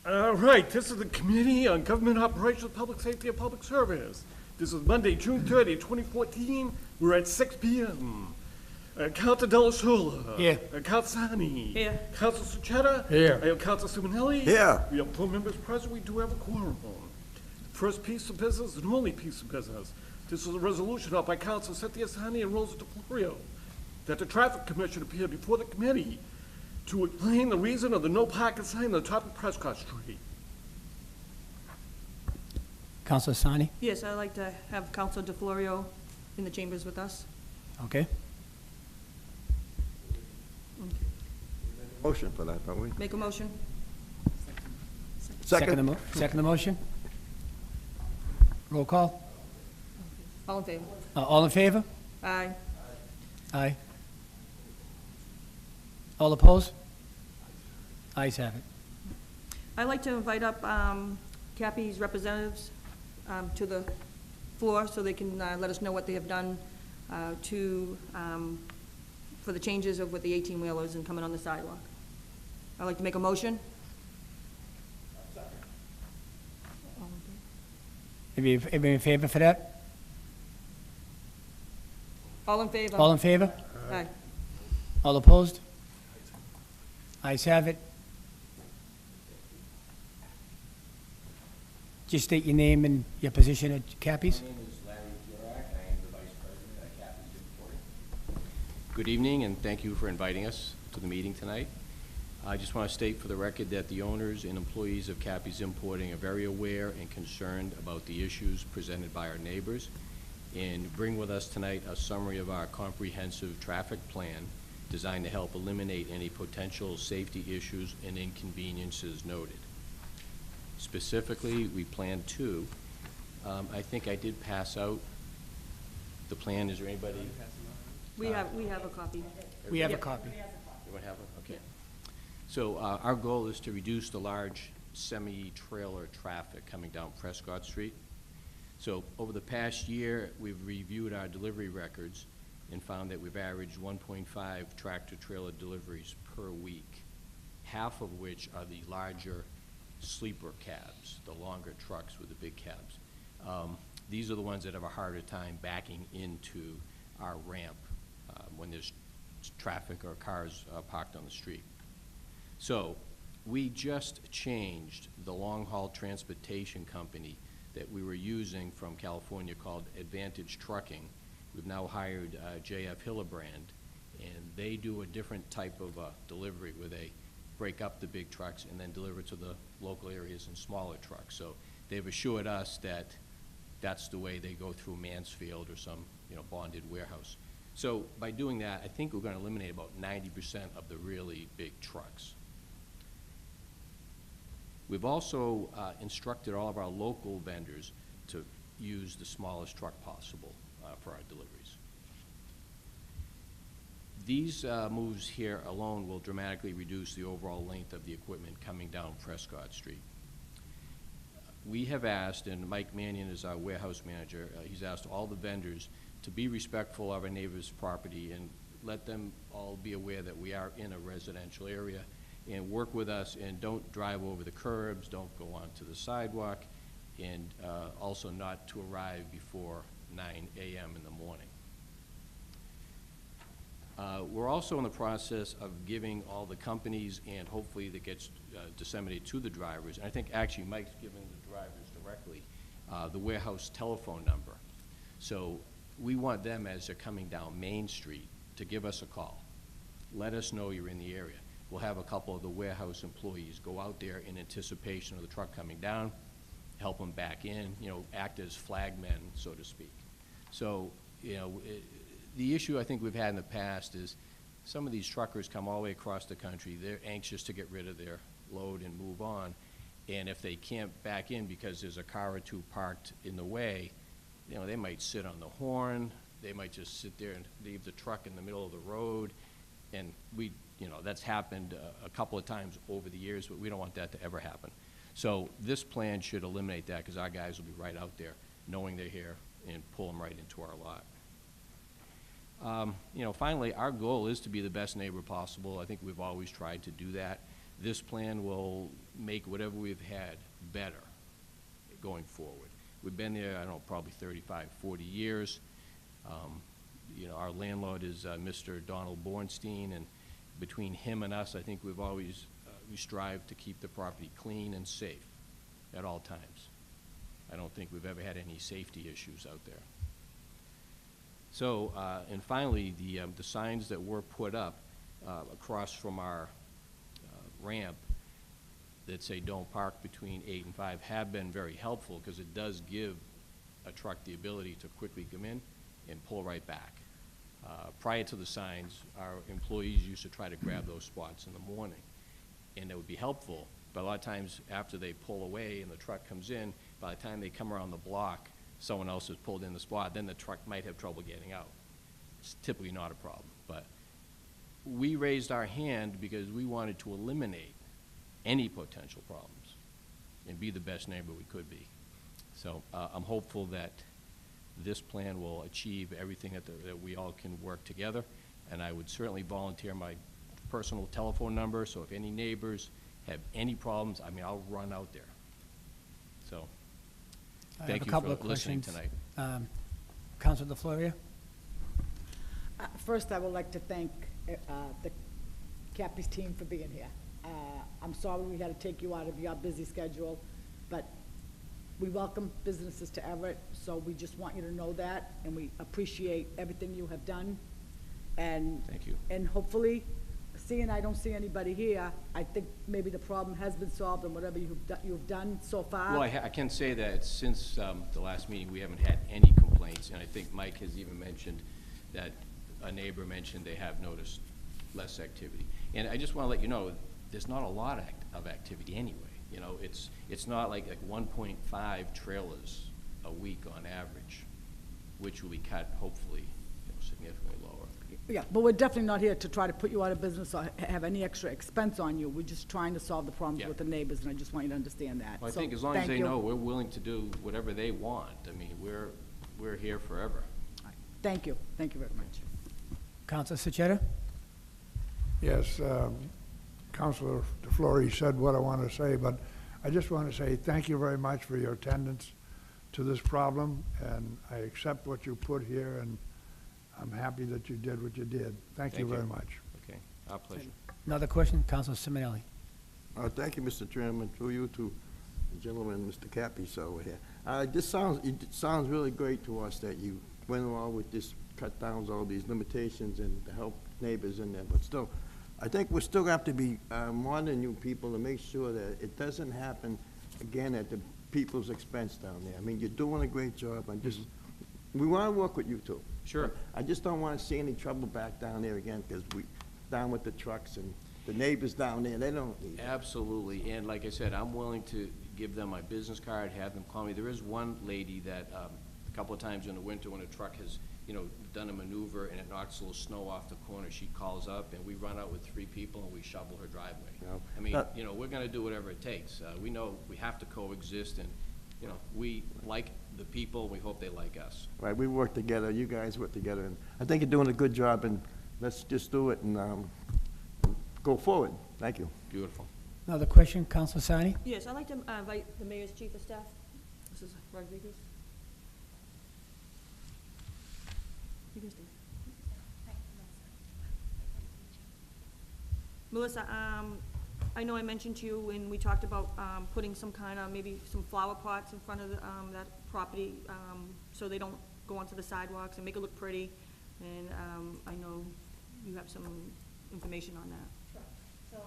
All right, this is the Committee on Government Operations, Public Safety, and Public Service. This is Monday, June 30, 2014. We're at 6 p.m. Council Della Sola. Here. Council Sani. Here. Council Suchetta. Here. I have Council Simonelli. Here. We have 4 members present. We do have a quorum. First piece of business and only piece of business. This is a resolution up by Council Cynthia Sani and Rosa DeFlorio that the Traffic Commission appear before the committee to explain the reason of the no parking sign on the top of Prescott Street. Councilor Sani? Yes, I'd like to have Council DeFlorio in the chambers with us. Okay. Motion for that, don't we? Make a motion. Second. Second the motion? Roll call? All in favor? All in favor? Aye. Aye. All opposed? Ayes have it. I'd like to invite up Cappy's representatives to the floor so they can let us know what they have done for the changes of with the 18-wheelers and coming on the sidewalk. I'd like to make a motion. Everybody in favor for that? All in favor? All in favor? Aye. All opposed? Ayes have it. Just state your name and your position at Cappy's. My name is Larry Durak. I am the Vice President at Cappy's Importing. Good evening, and thank you for inviting us to the meeting tonight. I just want to state for the record that the owners and employees of Cappy's Importing are very aware and concerned about the issues presented by our neighbors, and bring with us tonight a summary of our comprehensive traffic plan designed to help eliminate any potential safety issues and inconveniences noted. Specifically, we plan to, I think I did pass out the plan. Is there anybody? We have a copy. We have a Yep. copy. Anyone have one? Okay. So our goal is to reduce the large semi-trailer traffic coming down Prescott Street. So over the past year, we've reviewed our delivery records and found that we've averaged 1.5 tractor-trailer deliveries per week, half of which are the larger sleeper cabs, the longer trucks with the big cabs. These are the ones that have a harder time backing into our ramp when there's traffic or cars parked on the street. So we just changed the long-haul transportation company that we were using from California called Advantage Trucking. We've now hired J.F. Hillebrand, and they do a different type of delivery where they break up the big trucks and then deliver to the local areas in smaller trucks. So they've assured us that that's the way they go through Mansfield or some bonded warehouse. So by doing that, I think we're going to eliminate about 90% of the really big trucks. We've also instructed all of our local vendors to use the smallest truck possible for our deliveries. These moves here alone will dramatically reduce the overall length of the equipment coming down Prescott Street. We have asked, and Mike Mannion is our warehouse manager, he's asked all the vendors to be respectful of our neighbors' property and let them all be aware that we are in a residential area, and work with us and don't drive over the curbs, don't go onto the sidewalk, and also not to arrive before 9 a.m. in the morning. We're also in the process of giving all the companies, and hopefully that gets disseminated to the drivers, and I think actually Mike's giving the drivers directly the warehouse telephone number. So we want them, as they're coming down Main Street, to give us a call. Let us know you're in the area. We'll have a couple of the warehouse employees go out there in anticipation of the truck coming down, help them back in, act as flagmen, so to speak. So, the issue I think we've had in the past is some of these truckers come all the way across the country. They're anxious to get rid of their load and move on. And if they can't back in because there's a car or two parked in the way, they might sit on the horn. They might just sit there and leave the truck in the middle of the road. And that's happened a couple of times over the years, but we don't want that to ever happen. So this plan should eliminate that, because our guys will be right out there knowing they're here and pull them right into our lot. Finally, our goal is to be the best neighbor possible. I think we've always tried to do that. This plan will make whatever we've had better going forward. We've been there, I don't know, probably 35, 40 years. Our landlord is Mr. Donald Bornstein, and between him and us, I think we've always, we strive to keep the property clean and safe at all times. I don't think we've ever had any safety issues out there. So, and finally, the signs that were put up across from our ramp that say don't park between 8 and 5 have been very helpful, because it does give a truck the ability to quickly come in and pull right back. Prior to the signs, our employees used to try to grab those spots in the morning, and that would be helpful, but a lot of times after they pull away and the truck comes in, by the time they come around the block, someone else has pulled in the spot, then the truck might have trouble getting out. It's typically not a problem, but we raised our hand because we wanted to eliminate any potential problems and be the best neighbor we could be. So I'm hopeful that this plan will achieve everything that we all can work together, and I would certainly volunteer my personal telephone number, so if any neighbors have any problems, I mean, I'll run out there. So, thank you for listening tonight. Councilor DeFlorio? First, I would like to thank the Cappy's team for being here. I'm sorry we had to take you out of your busy schedule, but we welcome businesses to Everett, so we just want you to know that, and we appreciate everything you have done. And Thank you. And hopefully, seeing I don't see anybody here, I think maybe the problem has been solved, and whatever you've done so far. Well, I can say that since the last meeting, we haven't had any complaints, and I think Mike has even mentioned that a neighbor mentioned they have noticed less activity. And I just want to let you know, there's not a lot of activity anyway. You know, it's not like 1.5 trailers a week on average, which will be cut hopefully significantly lower. Yeah, but we're definitely not here to try to put you out of business or have any extra expense on you. We're just trying to solve the problems Yeah. with the neighbors, and I just want you to understand that. Well, I So, think as long as thank they you. know, we're willing to do whatever they want. I mean, we're here forever. Thank you. Thank you very much. Councilor Sachetta? Yes, Councilor DeFlorio said what I want to say, but I just want to say thank you very much for your attendance to this problem, and I accept what you put here, and I'm happy that you did what you did. Thank you very much. Okay, our pleasure. Another question, Councilor Simonelli? Thank you, Mr. Chairman, through you to the gentleman, Mr. Cappies over here. It sounds really great to us that you went along with this, cut down all these limitations and to help neighbors in there, but still, I think we still have to be monitoring you people to make sure that it doesn't happen again at the people's expense down there. I mean, you're doing a great job, we want to work with you too. Sure. I just don't want to see any trouble back down there again, because down with the trucks and the neighbors down there, they don't need it. Absolutely, and like I said, I'm willing to give them my business card, have them call me. There is one lady that, a couple of times in the winter when a truck has, done a maneuver and it knocks a little snow off the corner, she calls up and we run out with 3 people and we shovel her driveway. Yeah. I mean, we're gonna do whatever it takes. We know we have to coexist, and, we like the people, we hope they like us. Right, we work together, you guys work together, and I think you're doing a good job, and let's just do it and go forward. Thank you. Beautiful. Another question, Councilor Sani? Yes, I'd like to invite the mayor's chief of staff, Mrs. Rodriguez. You can stay. Melissa, I know I mentioned to you when we talked about putting some kind of, maybe some flower pots in front of that property, so they don't go onto the sidewalks and make it look pretty, and I know you have some information on that. So,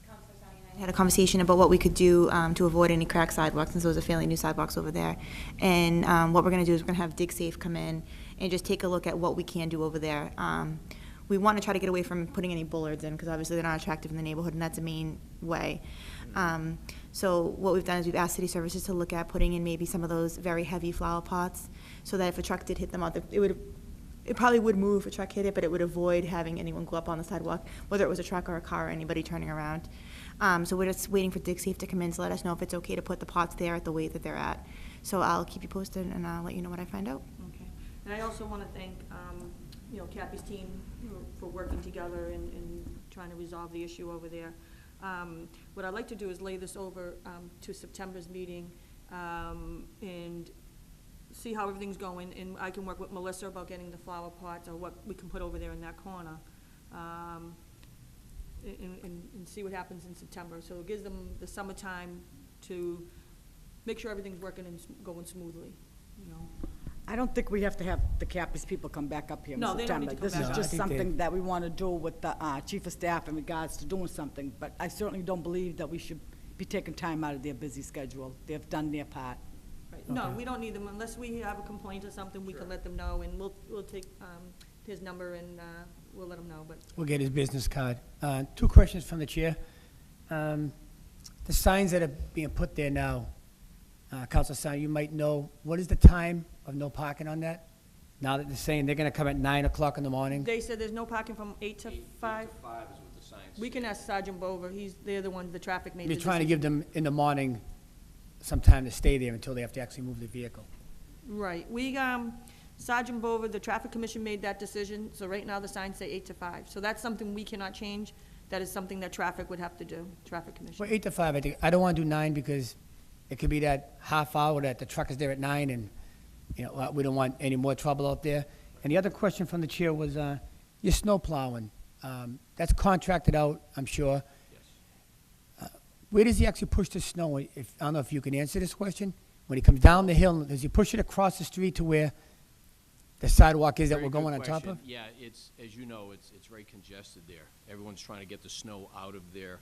Councilor Sani and I had a conversation about what we could do to avoid any cracked sidewalks, since those are fairly new sidewalks over there. And what we're gonna do is we're gonna have DigSafe come in and just take a look at what we can do over there. We wanna try to get away from putting any bullards in, because obviously they're not attractive in the neighborhood, and that's a main way. So what we've done is we've asked city services to look at putting in maybe some of those very heavy flower pots, so that if a truck did hit them out, it probably would move if a truck hit it, but it would avoid having anyone go up on the sidewalk, whether it was a truck or a car or anybody turning around. So we're just waiting for DigSafe to come in to let us know if it's okay to put the pots there at the weight that they're at. So I'll keep you posted, and I'll let you know what I find out. Okay. And I also want to thank, Cappy's team for working together and trying to resolve the issue over there. What I'd like to do is lay this over to September's meeting and see how everything's going, and I can work with Melissa about getting the flower pots or what we can put over there in that corner, and see what happens in September. So it gives them the summertime to make sure everything's working and going smoothly, you know? I don't think we have to have the Capiz people come back up here in No, they don't September. need to come This back is up. just No, I think something that we want to do with the chief of staff in regards to doing something, but I certainly don't believe that we should be taking time out of their busy schedule. They've done their part. Right. No, Okay. we don't need them, unless we have a complaint or something, we can let them know, and we'll take his number and we'll let him know, but We'll get his business card. 2 questions from the chair. The signs that are being put there now, Councilor Sine, you might know, what is the time of no parking on that? Now that they're saying they're gonna come at 9 o'clock in the morning? they said there's no parking from 8 to 5. 8 to 5 is what the sign says. We can ask Sergeant Bover, they're the ones, the traffic made the You're trying to decision. give them in the morning some time to stay there until they have to actually move the vehicle. Right, Sergeant Bover, the traffic commission made that decision, so right now the signs say 8 to 5. So that's something we cannot change, that is something that traffic would have to do, traffic commission. Well, 8 to 5, I think, I don't wanna do 9 because it could be that half hour that the truck is there at 9 and, you know, we don't want any more trouble out there. And the other question from the chair was, your snow plowing, that's contracted out, I'm sure. Yes. Where does he actually push the snow? I don't know if you can answer this question. When he comes down the hill, does he push it across the street to where the sidewalk is that Very we're good going on top question. of? Yeah, it's, as you know, it's very congested there. Everyone's trying to get the snow out of their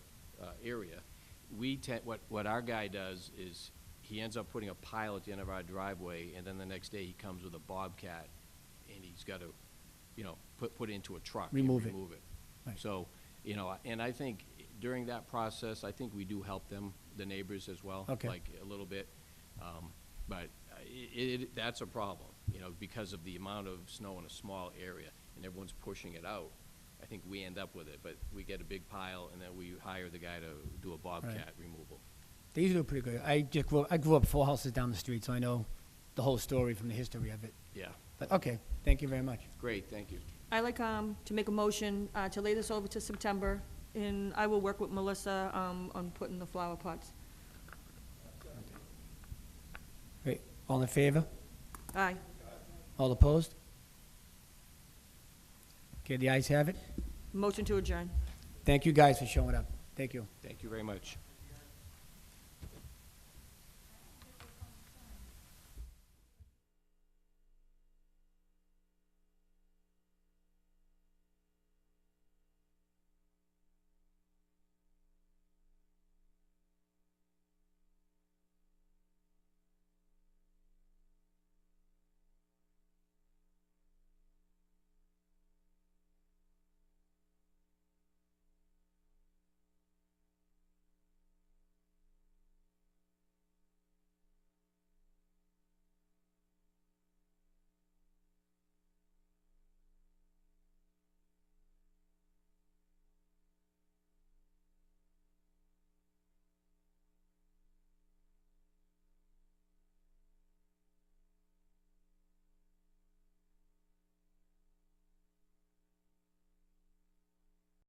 area. What our guy does is, he ends up putting a pile at the end of our driveway, and then the next day he comes with a Bobcat, and he's got to, you know, put it into a truck. and Remove it. Remove it. Right. So, you know, and I think during that process, I think we do help them, the neighbors as well. Okay. Like, a little bit. But that's a problem, you know, because of the amount of snow in a small area, and everyone's pushing it out. I think we end up with it, but we get a big pile, and then we hire the guy to do a Bobcat removal. They usually do pretty good. I grew up 4 houses down the street, so I know the whole story from the history of it. Yeah, But, okay, thank you very much. great, thank you. I like to make a motion to lay this over to September, and I will work with Melissa on putting the flower pots. Great. All in favor? Aye. All opposed? Okay, the ayes have it. Motion to adjourn. Thank you guys for showing up. Thank you. Thank you very much.